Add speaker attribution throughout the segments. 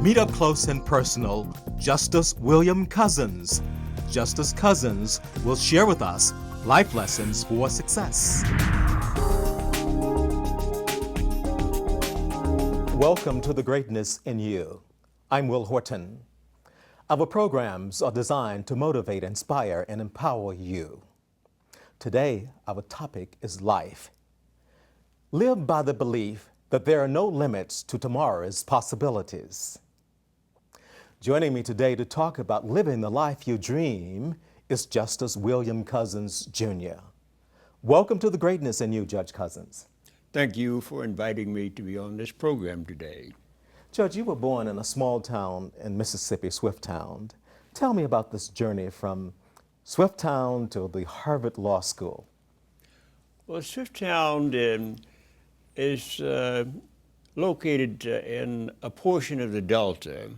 Speaker 1: Meet up close and personal Justice William Cousins. Justice Cousins will share with us life lessons for success. Welcome to The Greatness in You. I'm Will Horton. Our programs are designed to motivate, inspire, and empower you. Today, our topic is life. Live by the belief that there are no limits to tomorrow's possibilities. Joining me today to talk about living the life you dream is Justice William Cousins, Jr. Welcome to The Greatness in You, Judge Cousins.
Speaker 2: Thank you for inviting me to be on this program today.
Speaker 1: Judge, you were born in a small town in Mississippi, Swifttown. Tell me about this journey from Swifttown to the Harvard Law School.
Speaker 2: Well, Swifttown is located in a portion of the Delta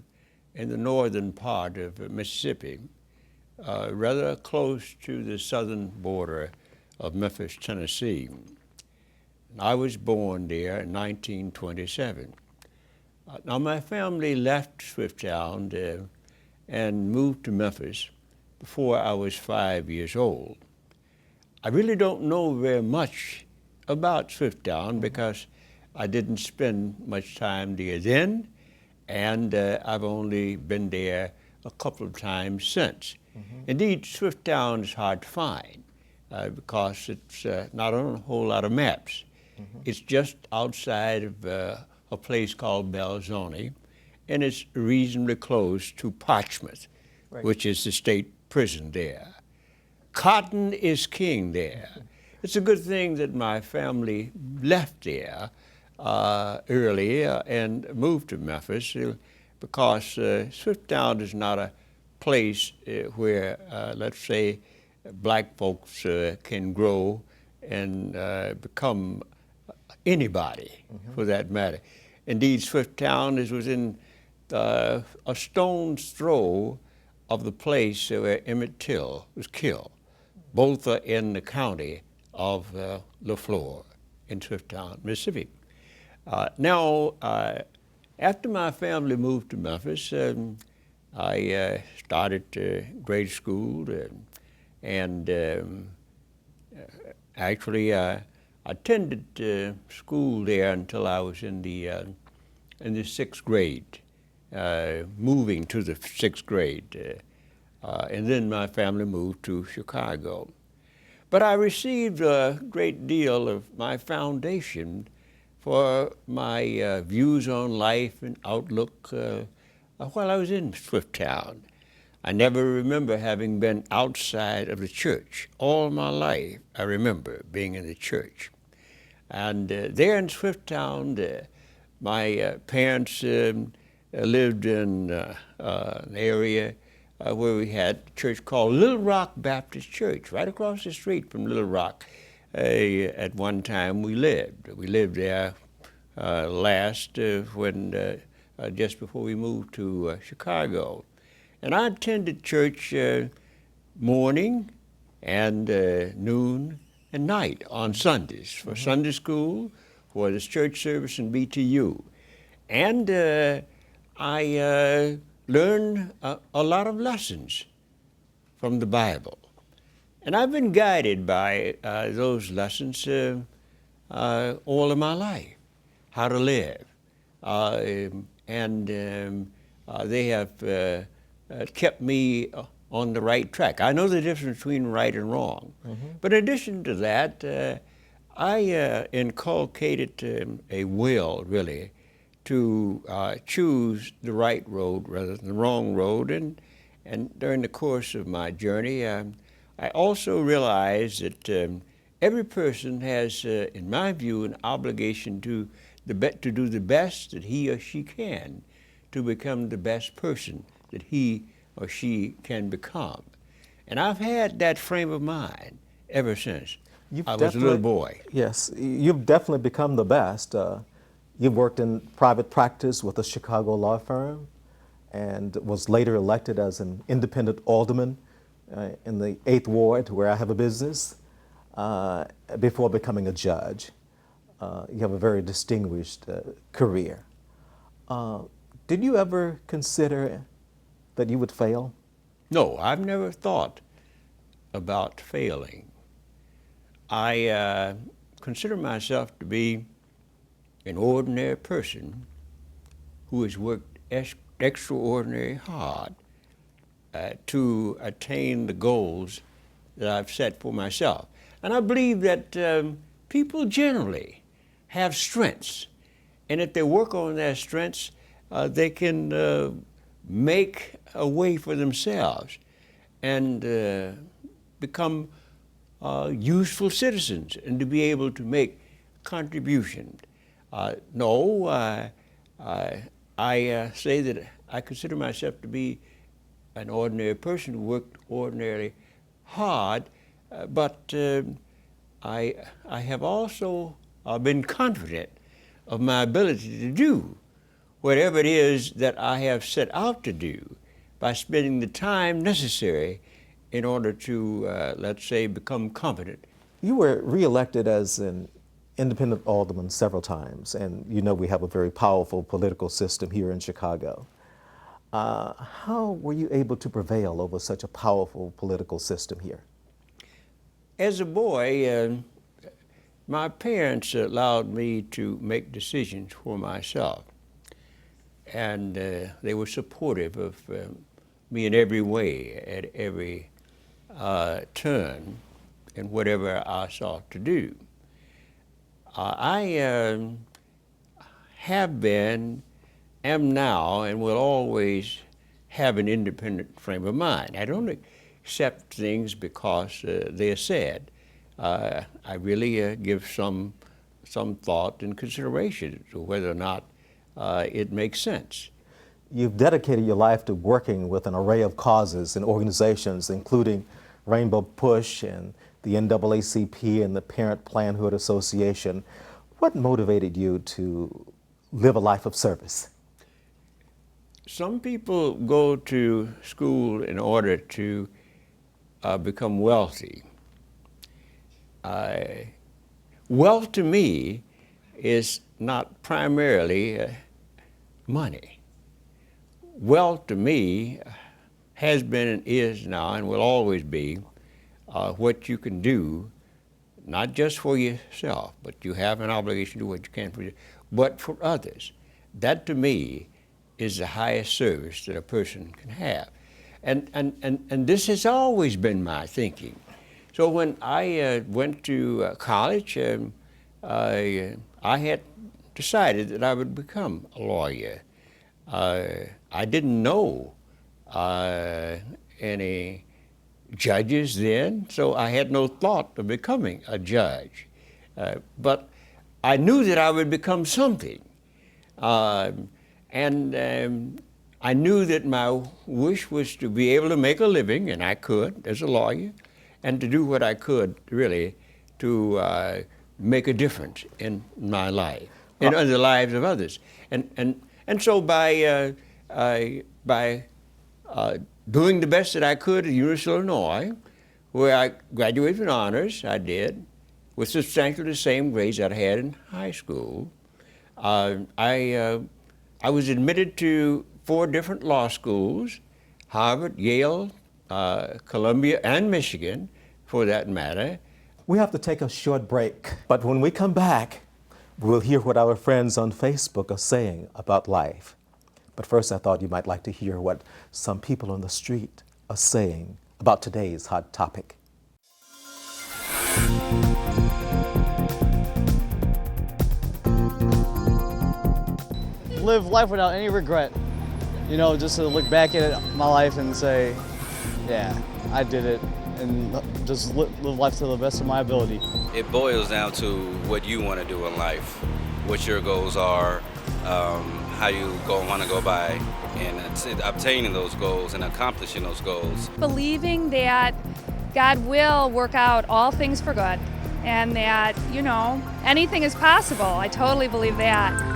Speaker 2: in the northern part of Mississippi, rather close to the southern border of Memphis, Tennessee. I was born there in 1927. Now, my family left Swifttown and moved to Memphis before I was 5 years old. I really don't know very much about Swifttown because I didn't spend much time there then, and I've only been there a couple of times since. Indeed, Swifttown is hard to find because it's not on a whole lot of maps. It's just outside of a place called Belzoni, and it's reasonably close to Portsmouth, right, which is the state prison there. Cotton is king there. It's a good thing that my family left there early and moved to Memphis because Swifttown is not a place where, let's say, black folks can grow and become anybody for that matter. Indeed, Swifttown is within a stone's throw of the place where Emmett Till was killed. Both are in the county of LaFleur in Swifttown, Mississippi. Now, after my family moved to Memphis, I started grade school and actually attended school there until I was in the sixth grade, moving to the sixth grade. And then my family moved to Chicago. But I received a great deal of my foundation for my views on life and outlook while I was in Swifttown. I never remember having been outside of the church. All my life, I remember being in the church. And there in Swifttown, my parents lived in an area where we had a church called Little Rock Baptist Church, right across the street from Little Rock. At one time we lived. We lived there last when just before we moved to Chicago. And I attended church morning and noon and night on Sundays for Sunday school, for this church service and BTU. And I learned a lot of lessons from the Bible. And I've been guided by those lessons all of my life, how to live. And they have kept me on the right track. I know the difference between right and wrong. But in addition to that, I inculcated a will, really, to choose the right road rather than the wrong road. And during the course of my journey, I also realized that every person has, in my view, an obligation to do the best that he or she can to become the best person that he or she can become. And I've had that frame of mind ever since I was a little boy.
Speaker 1: Yes, you've definitely become the best. You've worked in private practice with a Chicago law firm and was later elected as an independent alderman in the 8th Ward, where I have a business, before becoming a judge. You have a very distinguished career. Did you ever consider that you would fail?
Speaker 2: No, I've never thought about failing. I consider myself to be an ordinary person who has worked extraordinarily hard to attain the goals that I've set for myself. And I believe that people generally have strengths, and if they work on their strengths, they can make a way for themselves and become useful citizens and to be able to make contributions. No, I say that I consider myself to be an ordinary person who worked ordinarily hard, but I have also been confident of my ability to do whatever it is that I have set out to do by spending the time necessary in order to, let's say, become competent.
Speaker 1: You were reelected as an independent alderman several times, and you know we have a very powerful political system here in Chicago. How were you able to prevail over such a powerful political system here?
Speaker 2: As a boy, my parents allowed me to make decisions for myself, and they were supportive of me in every way, at every turn, in whatever I sought to do. I have been, am now, and will always have an independent frame of mind. I don't accept things because they are said. I really give some thought and consideration to whether or not it makes sense.
Speaker 1: You've dedicated your life to working with an array of causes and organizations, including Rainbow Push and the NAACP and the Parent Planned Association. What motivated you to live a life of service?
Speaker 2: Some people go to school in order to become wealthy. Wealth to me is not primarily money. Wealth to me has been and is now and will always be what you can do, not just for yourself, but you have an obligation to do what you can for yourself, but for others. That to me is the highest service that a person can have. And this has always been my thinking. So when I went to college, I had decided that I would become a lawyer. I didn't know any judges then, so I had no thought of becoming a judge. But I knew that I would become something. And I knew that my wish was to be able to make a living, and I could as a lawyer, and to do what I could really to make a difference in my life and in the lives of others. And so by doing the best that I could at the University of Illinois, where I graduated with honors, I did, with substantially the same grades that I had in high school. I was admitted to 4 different law schools, Harvard, Yale, Columbia, and Michigan, for that matter.
Speaker 1: We have to take a short break, but when we come back, we'll hear what our friends on Facebook are saying about life. But first, I thought you might like to hear what some people on the street are saying about today's hot topic.
Speaker 3: Live life without any regret. You know, just to look back at my life and say, yeah, I did it, and just live life to the best of my ability.
Speaker 4: It boils down to what you want to do in life, what your goals are, how you want to go by, and obtaining those goals and accomplishing those goals.
Speaker 5: Believing that God will work out all things for good, and that, you know, anything is possible. I totally believe that.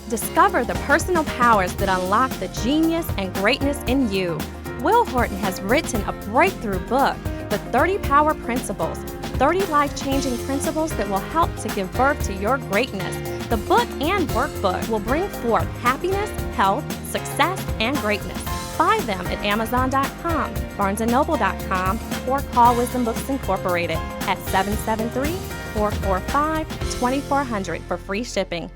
Speaker 6: Discover the personal powers that unlock the genius and greatness in you. Will Horton has written a breakthrough book The 30 Power Principles, 30 life-changing principles that will help to give birth to your greatness. The book and workbook will bring forth happiness, health, success, and greatness. Buy them at Amazon.com, BarnesandNoble.com, or call Wisdom Books Incorporated at 773-445-2400 for free shipping.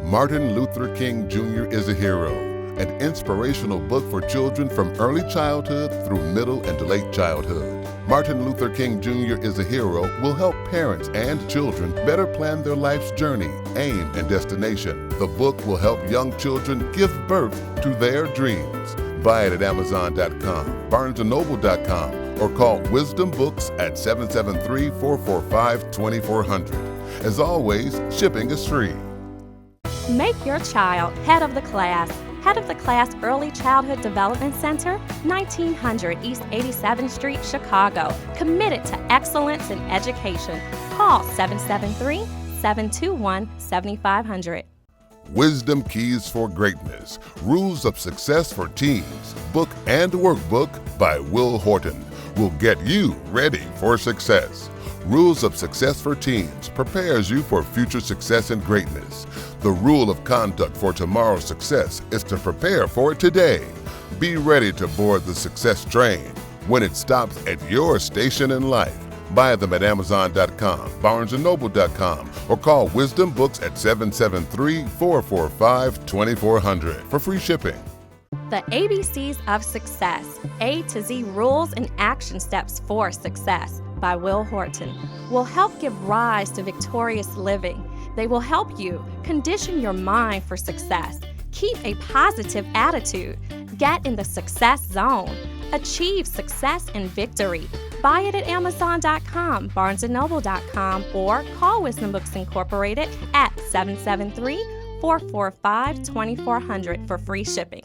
Speaker 7: Martin Luther King Jr. is a hero, an inspirational book for children from early childhood through middle and late childhood. Martin Luther King Jr. is a hero will help parents and children better plan their life's journey, aim, and destination. The book will help young children give birth to their dreams. Buy it at Amazon.com, BarnesandNoble.com, or call Wisdom Books at 773-445-2400. As always, shipping is free.
Speaker 6: Make your child head of the class. Head of the Class Early Childhood Development Center, 1900 East 87th Street, Chicago. Committed to excellence in education. Call 773-721-7500.
Speaker 7: Wisdom Keys for Greatness, Rules of Success for Teens, book and workbook by Will Horton will get you ready for success. Rules of Success for Teens prepares you for future success and greatness. The rule of conduct for tomorrow's success is to prepare for it today. Be ready to board the success train when it stops at your station in life. Buy them at Amazon.com, BarnesandNoble.com, or call Wisdom Books at 773-445-2400 for free shipping.
Speaker 6: The ABCs of Success, A to Z Rules and Action Steps for Success by Will Horton will help give rise to victorious living. They will help you condition your mind for success, keep a positive attitude, get in the success zone, achieve success and victory. Buy it at Amazon.com, BarnesandNoble.com, or call Wisdom Books Incorporated at 773-445-2400 for free shipping.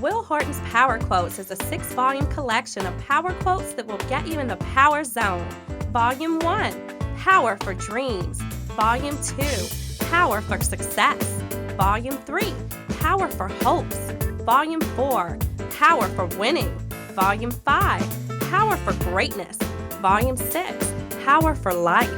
Speaker 6: Will Horton's Power Quotes is a 6-volume collection of power quotes that will get you in the power zone. Volume 1, Power for Dreams. Volume 2, Power for Success. Volume 3, Power for Hopes. Volume 4, Power for Winning. Volume 5, Power for Greatness. Volume 6, Power for Life.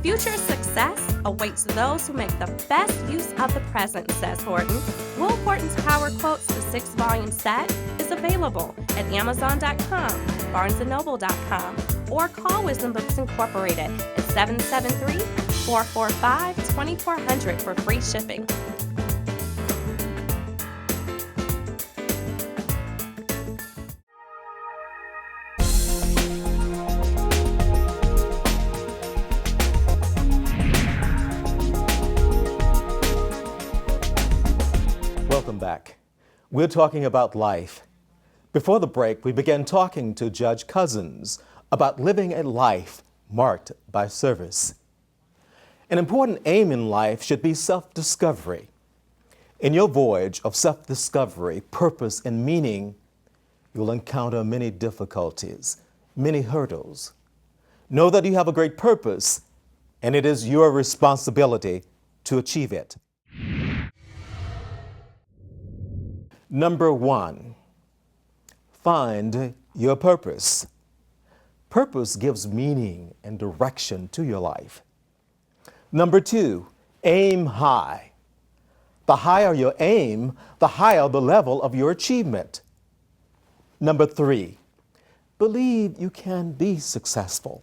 Speaker 6: Future success awaits those who make the best use of the present, says Horton. Will Horton's Power Quotes, the 6-volume set, is available at Amazon.com, BarnesandNoble.com, or call Wisdom Books Incorporated at 773-445-2400 for free shipping.
Speaker 1: Welcome back. We're talking about life. Before the break, we began talking to Judge Cousins about living a life marked by service. An important aim in life should be self-discovery. In your voyage of self-discovery, purpose, and meaning, you'll encounter many difficulties, many hurdles. Know that you have a great purpose, and it is your responsibility to achieve it. Number 1, find your purpose. Purpose gives meaning and direction to your life. Number 2, aim high. The higher your aim, the higher the level of your achievement. Number 3, believe you can be successful.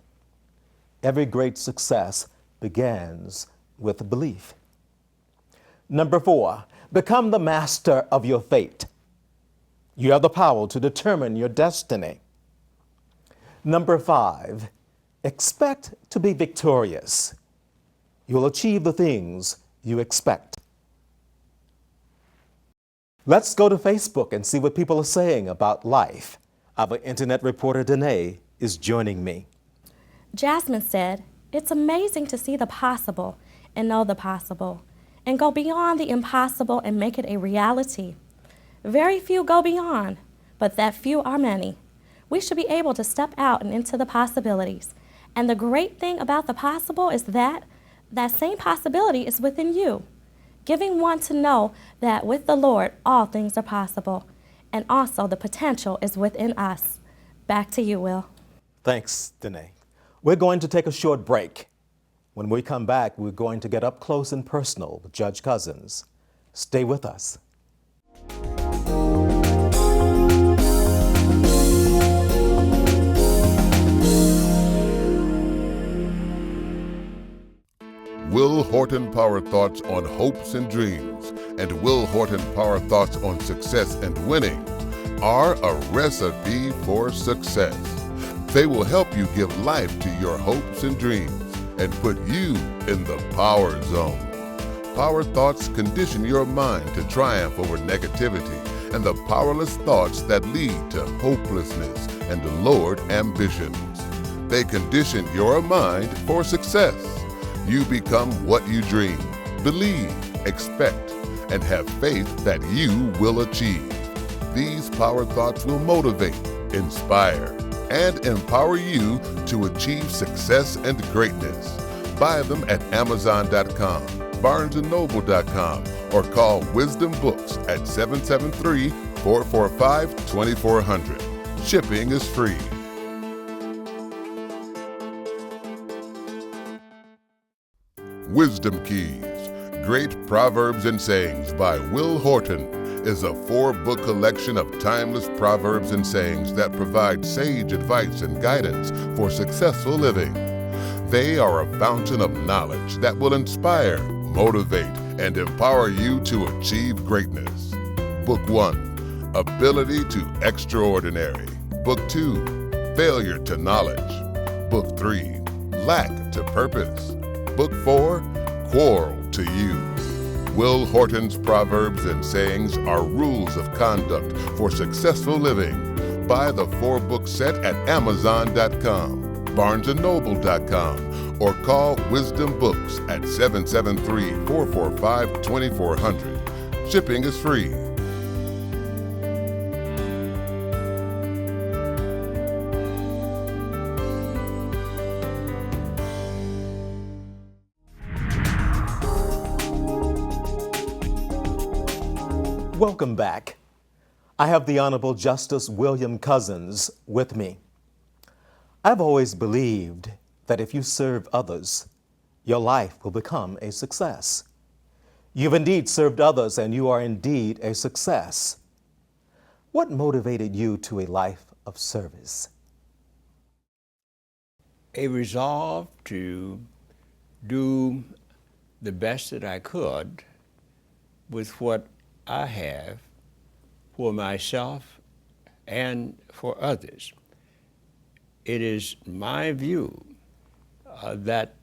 Speaker 1: Every great success begins with belief. Number 4, become the master of your fate. You have the power to determine your destiny. Number 5, expect to be victorious. You'll achieve the things you expect. Let's go to Facebook and see what people are saying about life. Our internet reporter, Danae, is joining me.
Speaker 6: Jasmine said, "It's amazing to see the possible and know the possible, and go beyond the impossible and make it a reality. Very few go beyond, but that few are many. We should be able to step out and into the possibilities. And the great thing about the possible is that that same possibility is within you, giving one to know that with the Lord all things are possible. and also the potential is within us. Back to you, Will.
Speaker 1: Thanks, Danae. We're going to take a short break. When we come back, we're going to get up close and personal with Judge Cousins. Stay with us.
Speaker 7: Will Horton Power Thoughts on Hopes and Dreams and Will Horton Power Thoughts on Success and Winning are a recipe for success. They will help you give life to your hopes and dreams and put you in the power zone. Power thoughts condition your mind to triumph over negativity and the powerless thoughts that lead to hopelessness and lowered ambitions. They condition your mind for success. You become what you dream, believe, expect, and have faith that you will achieve. These power thoughts will motivate, inspire, and empower you to achieve success and greatness. Buy them at Amazon.com, BarnesandNoble.com, or call Wisdom Books at 773-445-2400. Shipping is free. Wisdom Keys, Great Proverbs and Sayings by Will Horton is a 4-book collection of timeless proverbs and sayings that provide sage advice and guidance for successful living. They are a fountain of knowledge that will inspire, motivate, and empower you to achieve greatness. Book 1, Ability to Extraordinary. Book 2, Failure to Knowledge. Book 3, Lack to Purpose. Book 4, Quarrel to You. Will Horton's Proverbs and Sayings are rules of conduct for successful living. Buy the 4-book set at Amazon.com, BarnesandNoble.com, or call Wisdom Books at 773-445-2400. Shipping is free.
Speaker 1: Welcome back. I have the Honorable Justice William Cousins with me. I've always believed that if you serve others, your life will become a success. You've indeed served others and you are indeed a success. What motivated you to a life of service?
Speaker 2: A resolve to do the best that I could with what I have for myself and for others. It is my view that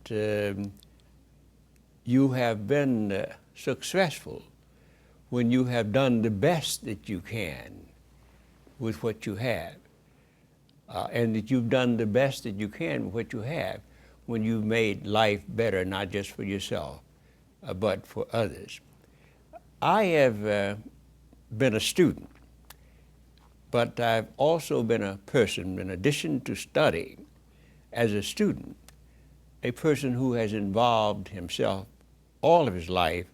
Speaker 2: you have been successful when you have done the best that you can with what you have, and that you've done the best that you can with what you have when you've made life better, not just for yourself, but for others. I have been a student, but I've also been a person, in addition to studying as a student, a person who has involved himself all of his life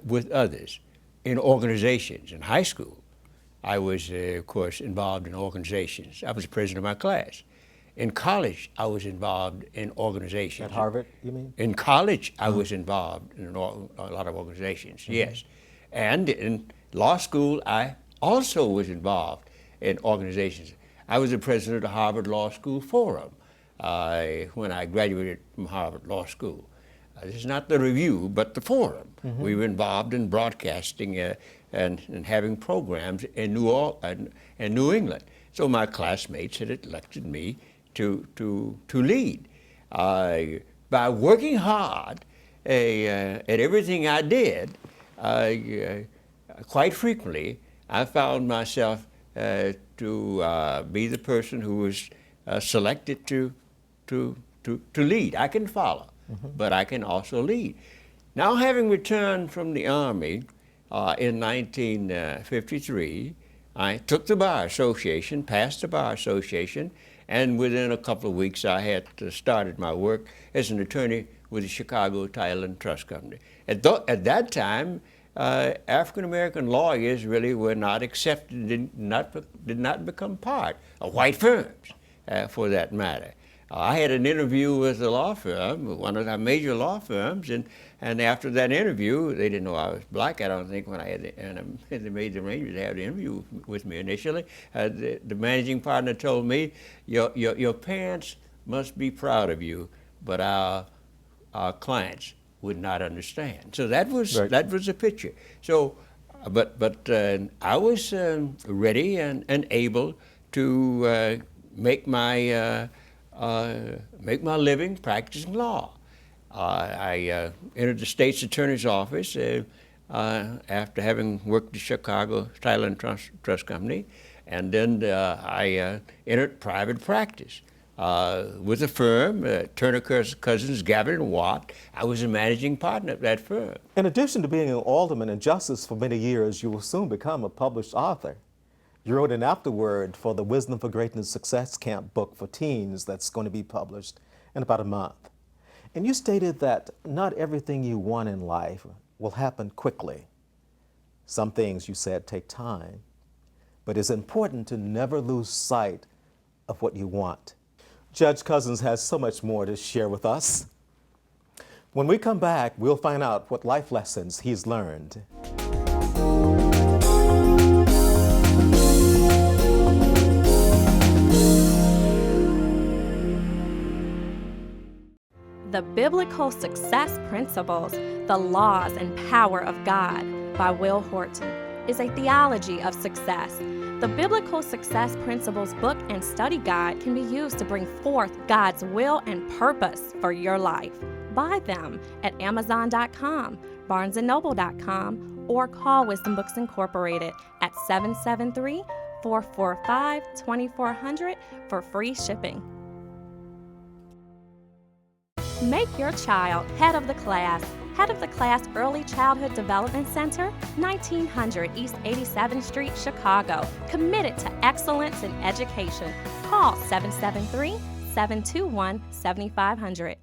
Speaker 2: with others in organizations. In high school, I was, of course, involved in organizations. I was the president of my class. In college, I was involved in organizations.
Speaker 1: At Harvard, you mean?
Speaker 2: In college, I was involved in a lot of organizations, yes. And in law school, I also was involved in organizations. I was the president of the Harvard Law School Forum when I graduated from Harvard Law School. This is not the review, but the forum. We were involved in broadcasting and having programs in New England. So my classmates had elected me to lead. By working hard at everything I did, quite frequently, I found myself to be the person who was selected to lead. I can follow, but I can also lead. Now, having returned from the Army in 1953, I took the Bar Association, passed the Bar Association, and within a couple of weeks I had started my work as an attorney with the Chicago Title and Trust Company. At that time, African American lawyers really were not accepted, did not become part of white firms, for that matter. I had an interview with a law firm, one of our major law firms, and after that interview, they didn't know I was black, I don't think, when I had and they made the arrangement to have the interview with me initially. The managing partner told me, your parents must be proud of you, but our clients would not understand. So that was
Speaker 1: Right.
Speaker 2: that was the picture. So, but I was ready and able to make my living practicing law. I entered the state's attorney's office after having worked at Chicago Title and Trust Company, and then I entered private practice with a firm, Turner Cousins, Gabbard and Watt. I was a managing partner of that firm.
Speaker 1: In addition to being an alderman and justice for many years, you will soon become a published author. You wrote an afterword for the Wisdom for Greatness Success Camp book for teens that's going to be published in about a month. And you stated that not everything you want in life will happen quickly. Some things, you said, take time, but it's important to never lose sight of what you want. Judge Cousins has so much more to share with us. When we come back, we'll find out what life lessons he's learned.
Speaker 6: The Biblical Success Principles, The Laws and Power of God by Will Horton is a theology of success. The Biblical Success Principles book and study guide can be used to bring forth God's will and purpose for your life. Buy them at Amazon.com, BarnesandNoble.com, or call Wisdom Books Incorporated at 773-445-2400 for free shipping. Make your child head of the class. Head of the Class Early Childhood Development Center, 1900 East 87th Street, Chicago. Committed to excellence in education. Call 773-721-7500.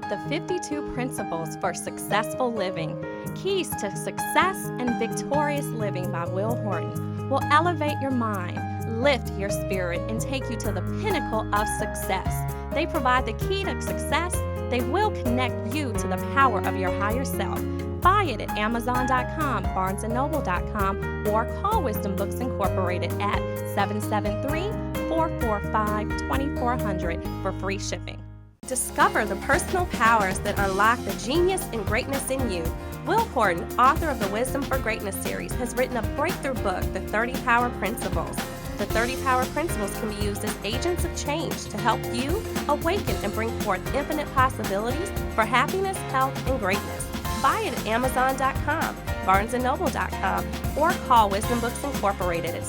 Speaker 6: The 52 Principles for Successful Living. Keys to Success and Victorious Living by Will Horton will elevate your mind, lift your spirit, and take you to the pinnacle of success. They provide the key to success. They will connect you to the power of your higher self. Buy it at Amazon.com, BarnesandNoble.com, or call Wisdom Books Incorporated at 773-445-2400 for free shipping. Discover the personal powers that unlock the genius and greatness in you. Will Horton, author of the Wisdom for Greatness series, has written a breakthrough book, The 30 Power Principles. The 30 Power Principles can be used as agents of change to help you awaken and bring forth infinite possibilities for happiness, health, and greatness. Buy it at Amazon.com, BarnesandNoble.com, or call Wisdom Books Incorporated at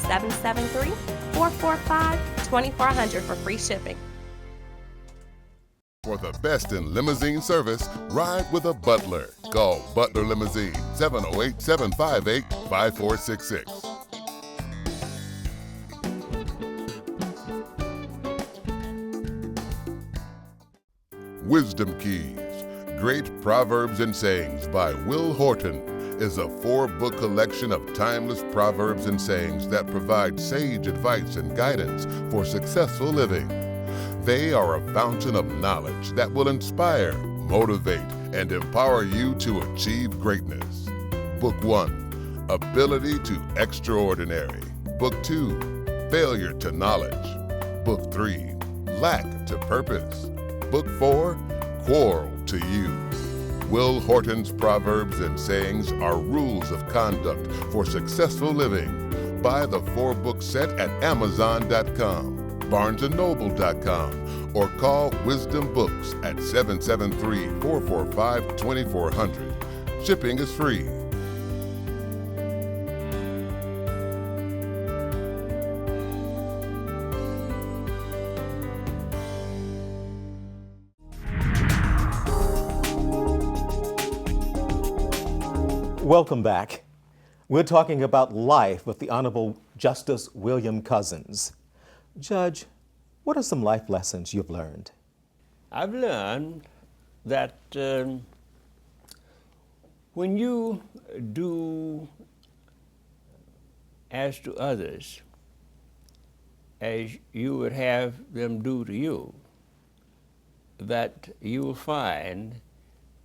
Speaker 6: 773-445-2400 for free shipping.
Speaker 7: For the best in limousine service, ride with a Butler. Call Butler Limousine, 708-758-5466. Wisdom Keys, Great Proverbs and Sayings by Will Horton is a 4-book collection of timeless proverbs and sayings that provide sage advice and guidance for successful living. They are a fountain of knowledge that will inspire, motivate, and empower you to achieve greatness. Book 1, Ability to Extraordinary. Book 2, Failure to Knowledge. Book 3, Lack to Purpose. Book 4, Quarrel to You. Will Horton's Proverbs and Sayings are rules of conduct for successful living. Buy the 4-book set at Amazon.com, BarnesandNoble.com, or call Wisdom Books at 773-445-2400. Shipping is free.
Speaker 1: Welcome back. We're talking about life with the Honorable Justice William Cousins. Judge, what are some life lessons you've learned?
Speaker 2: I've learned that When you do as to others as you would have them do to you, that you will find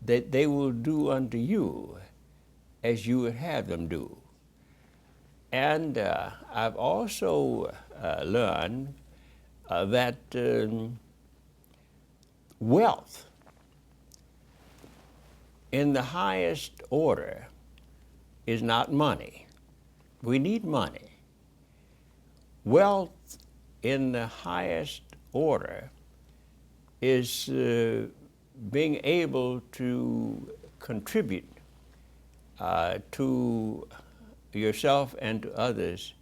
Speaker 2: that they will do unto you as you would have them do. And I've also learned that wealth in the highest order is not money. We need money. Wealth in the highest order is being able to contribute to yourself and to others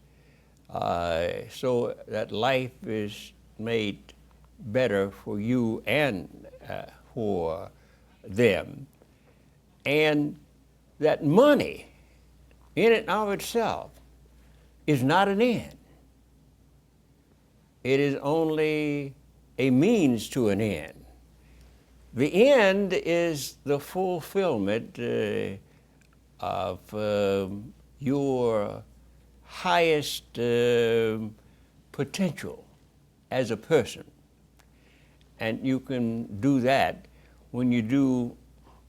Speaker 2: so that life is made better for you and for them. And that money in and of itself is not an end. It is only a means to an end. The end is the fulfillment of your highest potential as a person. And you can do that when you do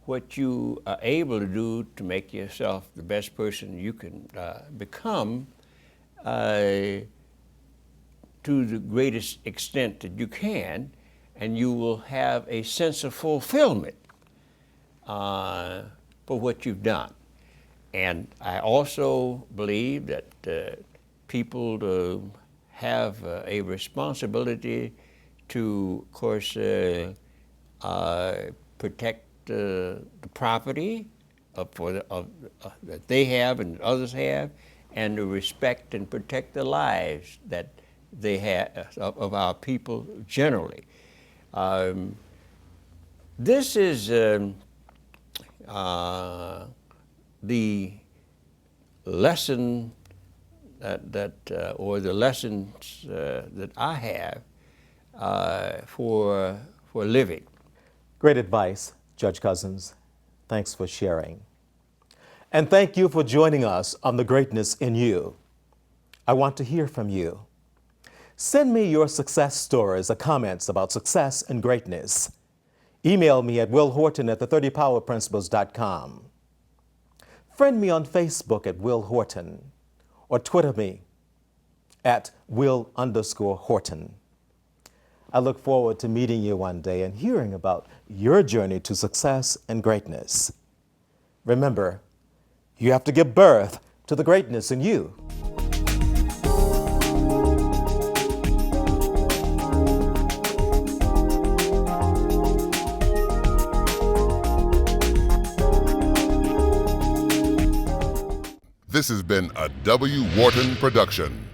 Speaker 2: what you are able to do to make yourself the best person you can become to the greatest extent that you can, and you will have a sense of fulfillment for what you've done. And I also believe that people have a responsibility to, of course, protect the property that they have and others have, and to respect and protect the lives that they have of our people generally. This is the lesson or the lessons that I have for living.
Speaker 1: Great advice, Judge Cousins. Thanks for sharing. And thank you for joining us on The Greatness in You. I want to hear from you. Send me your success stories or comments about success and greatness. Email me at willhorton@the30powerprinciples.com. Friend me on Facebook at Will Horton, or Twitter me at Will_Horton. I look forward to meeting you one day and hearing about your journey to success and greatness. Remember, you have to give birth to the greatness in you.
Speaker 7: This has been a W. Wharton production.